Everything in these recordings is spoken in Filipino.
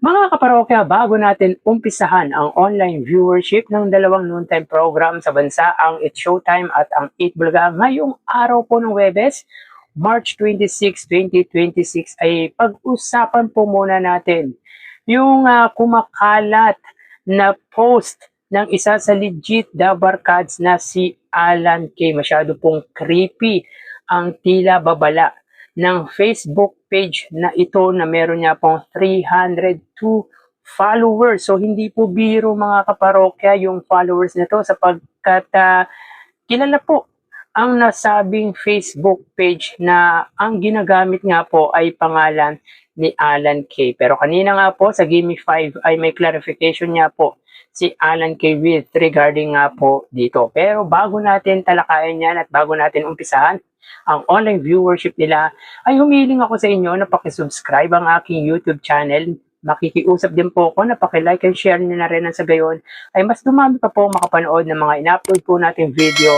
Mga kaparokya, bago natin umpisahan ang online viewership ng dalawang noontime program sa bansa, ang It's Showtime at ang 8 Bulaga, ngayong araw po ng Webes, March 26, 2026, ay pag-usapan po muna natin yung kumakalat na post ng isa sa legit Dabarkads na si Alan K. Masyado pong creepy ang tila babala ng Facebook page na ito na meron niya pong 302 followers. So hindi po biro mga kaparokya yung followers nito sapagkat kilala po ang nasabing Facebook page na ang ginagamit nga po ay pangalan ni Alan K. Pero kanina nga po sa Gimme 5 ay may clarification niya po si Alan K. with regarding nga po dito. Pero bago natin talakayan yan at bago natin umpisahan ang online viewership nila, ay humiling ako sa inyo na pakisubscribe ang aking YouTube channel. Makikiusap din po ako na pakilike and share nyo na rin ang sa gayon ay mas dumami pa po makapanood ng mga in-upload po nating video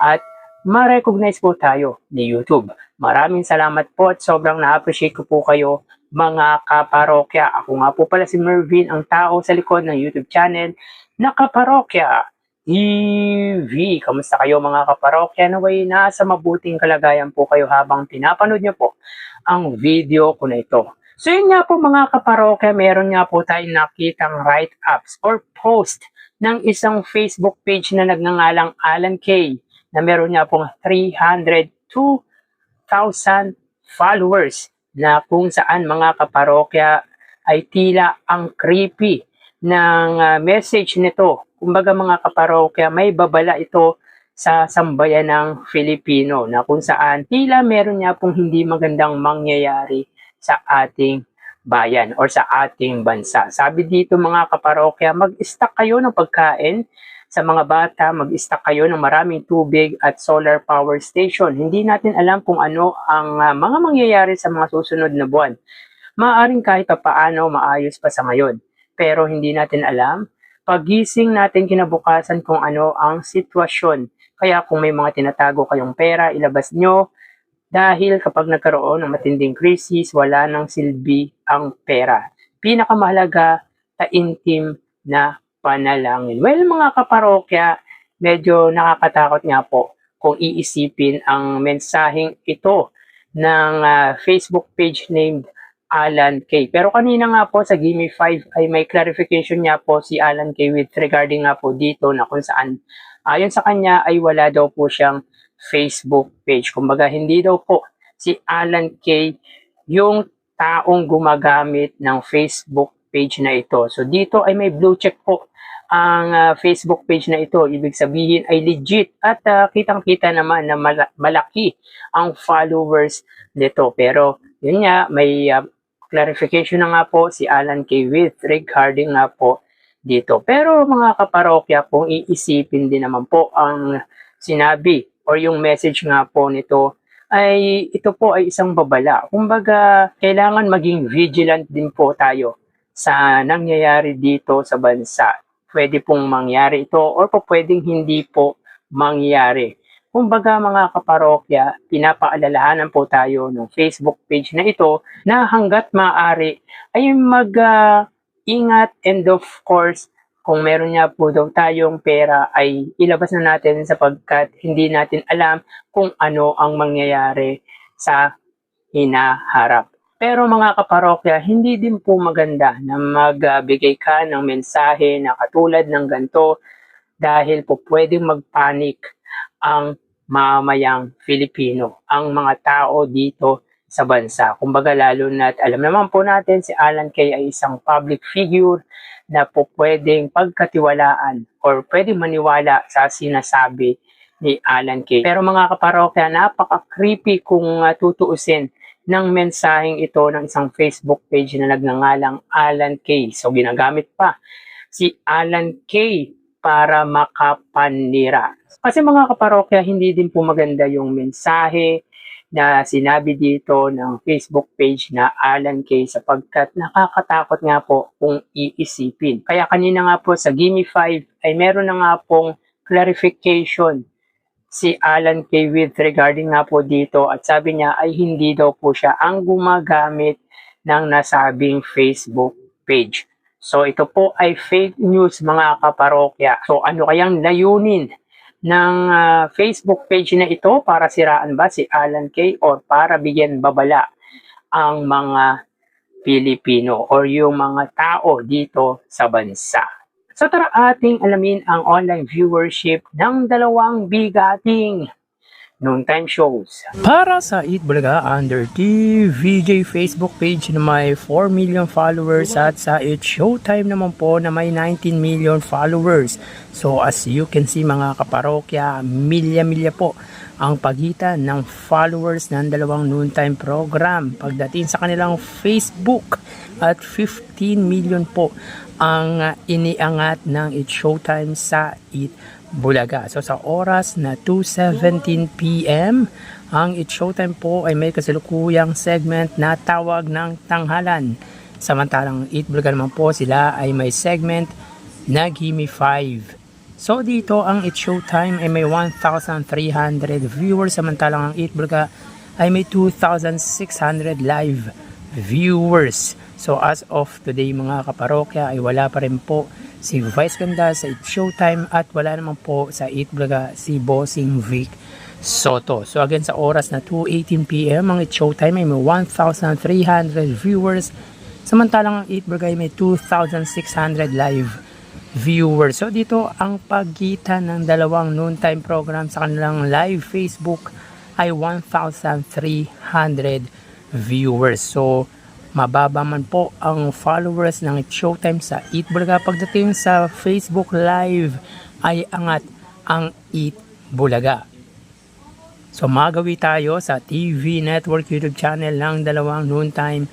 at ma-recognize po tayo ni YouTube. Maraming salamat po at sobrang na-appreciate ko po kayo mga kaparokya. Ako nga po pala si Mervin, ang tao sa likod ng YouTube channel na Kaparokya TV. Kamusta kayo mga kaparokya? Naway nasa mabuting kalagayan po kayo habang pinapanood nyo po ang video ko na ito. So yun nga po mga kaparokya, meron nga po tayong nakitang write-ups or post ng isang Facebook page na nagngangalang Alan K. na meron nga pong 302,000 followers na kung saan mga kaparokya ay tila ang creepy ng message nito. Kumbaga mga kaparokya, may babala ito sa sambayan ng Filipino na kung saan tila meron niya pong hindi magandang mangyayari sa ating bayan or sa ating bansa. Sabi dito mga kaparokya, mag-stock kayo ng pagkain sa mga bata, mag-stock kayo ng maraming tubig at solar power station. Hindi natin alam kung ano ang mga mangyayari sa mga susunod na buwan. Maaaring kahit pa paano maayos pa sa ngayon. Pero hindi natin alam, pagising natin kinabukasan kung ano ang sitwasyon. Kaya kung may mga tinatago kayong pera, ilabas nyo. Dahil kapag nagkaroon ng matinding krisis, wala nang silbi ang pera. Pinakamahalaga, taimtim na panalangin. Well, mga kaparokya, medyo nakakatakot nga po kung iisipin ang mensaheng ito ng Facebook page named Alan K. Pero kanina nga po sa Gimme 5 ay may clarification niya po si Alan K. with regarding nga po dito na kung saan ayon sa kanya ay wala daw po siyang Facebook page. Kumbaga hindi daw po si Alan K. yung taong gumagamit ng Facebook page na ito. So dito ay may blue check po ang Facebook page na ito. Ibig sabihin ay legit at kitang-kita naman na malaki ang followers nito. Pero yun nga, may clarification na nga po si Alan K. with regarding nga po dito. Pero mga kaparokya, kung iisipin din naman po ang sinabi or yung message nga po nito, ay ito po ay isang babala. Kumbaga, kailangan maging vigilant din po tayo sa nangyayari dito sa bansa. Pwede pong mangyari ito or po pwedeng hindi po mangyari. Kumbaga mga kaparokya, pinapaalalahanan po tayo ng Facebook page na ito na hanggat maaari ay mag-ingat and of course, kung meron nga po daw tayong pera ay ilabas na natin sapagkat hindi natin alam kung ano ang mangyayari sa hinaharap. Pero mga kaparokya, hindi din po maganda na magbigay ka ng mensahe na katulad ng ganito dahil po pwedeng magpanik ang mamayang Filipino, ang mga tao dito sa bansa. Kumbaga lalo na alam naman po natin si Alan K. ay isang public figure na po pwedeng pagkatiwalaan or pwedeng maniwala sa sinasabi ni Alan K. Pero mga kaparokya, napaka-creepy kung tutuusin ng mensaheng ito ng isang Facebook page na nagngangalang Alan K. So ginagamit pa si Alan K. para makapanira. Kasi mga kaparokya, hindi din po maganda yung mensahe na sinabi dito ng Facebook page na Alan K. sapagkat nakakatakot nga po kung iisipin. Kaya kanina nga po sa Gimme 5 ay meron na nga pong clarification si Alan K. with regarding nga po dito at sabi niya ay hindi daw po siya ang gumagamit ng nasabing Facebook page. So ito po ay fake news mga kaparokya. So ano kayang layunin ng Facebook page na ito? Para siraan ba si Alan Kay or para bigyan babala ang mga Pilipino or yung mga tao dito sa bansa? So tara ating alamin ang online viewership ng dalawang bigating noontime shows. Para sa Eat Bulaga under TVJ Facebook page na may 4 million followers at sa Eat Showtime naman po na may 19 million followers. So as you can see mga kaparokya, milya-milya po ang pagitan ng followers ng dalawang noontime program pagdating sa kanilang Facebook at 15 million po ang iniangat ng Eat Showtime sa Eat Bulaga. So sa oras na 2:17 PM, ang It's Showtime po ay may kasalukuyang segment na tawag ng tanghalan. Samantalang Eat Bulaga naman po sila ay may segment na Gimme 5. So dito ang It's Showtime ay may 1,300 viewers, samantalang ang Eat Bulaga ay may 2,600 live viewers. So as of today mga kaparokya ay wala pa rin po si Vice Ganda sa It's Showtime at wala naman po sa Eat Bulaga si Bossing Vic Soto. So again sa oras na 2:18 PM ang It's Showtime ay may 1,300 viewers, samantalang ang Eat Bulaga ay may 2,600 live viewers. So dito ang pagitan ng dalawang noontime program sa kanilang live Facebook ay 1,300 viewers. So mababa man po ang followers ng It's Showtime sa Eat Bulaga. Pagdating sa Facebook Live ay angat ang Eat Bulaga. So magawi tayo sa TV Network YouTube channel ng dalawang noontime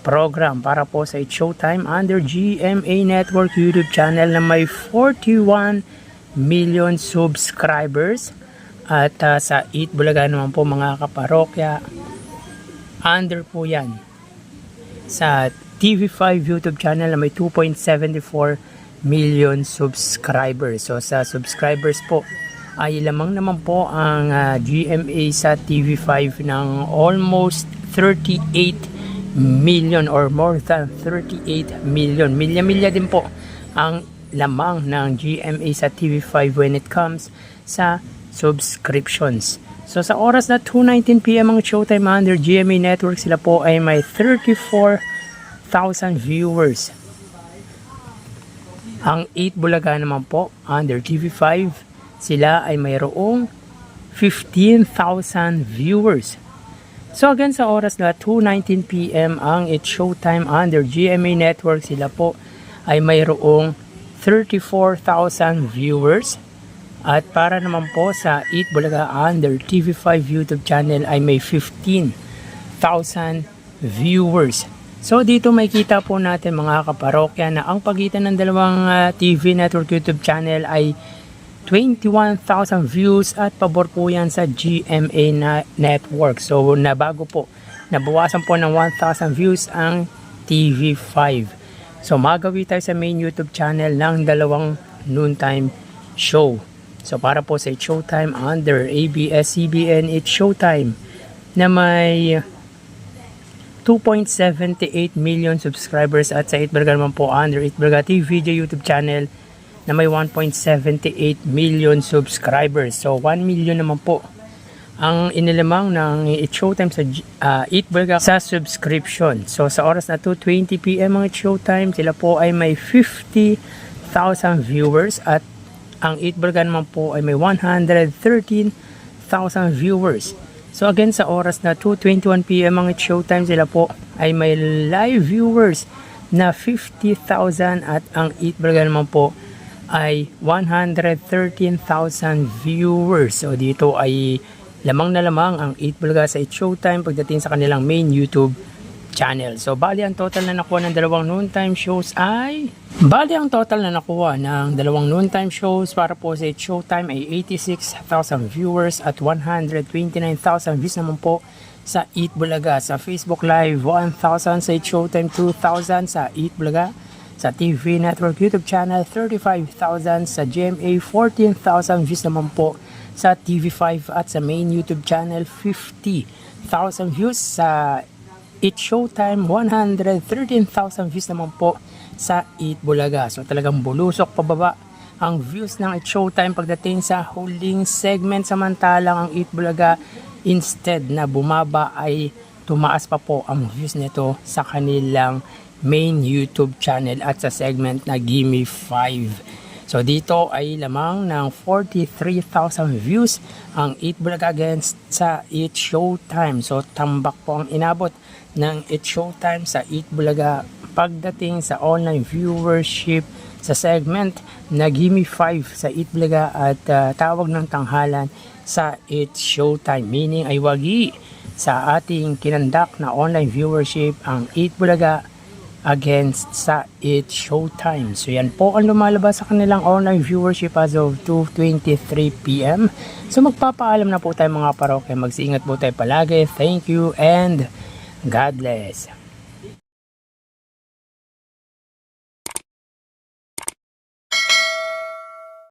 program para po sa It's Showtime under GMA Network YouTube channel na may 41 million subscribers. At sa Eat Bulaga naman po mga kaparokya, under po yan sa TV5 YouTube channel na may 2.74 million subscribers. So sa subscribers po ay lamang naman po ang GMA sa TV5 ng almost 38 million or more than 38 million. Milya-milya din po ang lamang ng GMA sa TV5 when it comes sa subscriptions. So sa oras na 2:19 PM ang Showtime under GMA Network, sila po ay may 34,000 viewers. Ang Eat Bulaga naman po under TV5, sila ay mayroong 15,000 viewers. So again sa oras na 2:19 PM ang It's Showtime under GMA Network, sila po ay mayroong 34,000 viewers. At para naman po sa Eat Bulaga under TV5 YouTube channel ay may 15,000 viewers. So dito may kita po natin mga kaparokya na ang pagitan ng dalawang TV Network YouTube channel ay 21,000 views at pabor po yan sa GMA Network. So nabago po, nabawasan po ng 1,000 views ang TV5. So magawi tayo sa main YouTube channel ng dalawang noontime show. So para po sa It's Showtime under ABS-CBN It's Showtime na may 2.78 million subscribers at sa Eat Bulaga naman po under Eat Bulaga TVJ YouTube channel na may 1.78 million subscribers. So 1 million naman po ang inilamang ng It's Showtime sa Eat Bulaga sa subscription. So sa oras na 2:20 PM ang It's Showtime, sila po ay may 50,000 viewers at ang Eat Bulaga naman po ay may 113,000 viewers. So again sa oras na 2:21 PM ang It's Showtime, sila po ay may live viewers na 50,000 at ang Eat Bulaga naman po ay 113,000 viewers. So dito ay lamang na lamang ang Eat Bulaga sa It's Showtime pagdating sa kanilang main YouTube channel. So bali ang total na nakuha ng dalawang noontime shows ay para po sa It's Showtime ay 86,000 viewers at 129,000 views naman po sa Eat Bulaga. Sa Facebook Live 1,000, sa It's Showtime 2,000, sa Eat Bulaga sa TV Network YouTube channel 35,000, sa GMA 14,000 views naman po sa TV5 at sa main YouTube channel 50,000 views. Sa It's Showtime 113,000 views naman po sa Eat Bulaga. So talagang bulusok pababa ang views ng It's Showtime pagdating sa huling segment, samantalang ang Eat Bulaga instead na bumaba ay tumaas pa po ang views nito sa kanilang main YouTube channel at sa segment na Gimme 5. So dito ay lamang ng 43,000 views ang Eat Bulaga against sa It's Showtime. So tambak po ang inabot ng It's Showtime sa Eat Bulaga pagdating sa online viewership sa segment na Gimme 5 sa Eat Bulaga at tawag ng tanghalan sa It's Showtime, meaning ay wagi sa ating kinandak na online viewership ang Eat Bulaga against sa It's Showtime. So yan po ang lumalabas sa kanilang online viewership as of 2:23 PM. So magpapaalam na po tayo mga parokya, mag-iingat po tayo palagi. Thank you and God bless.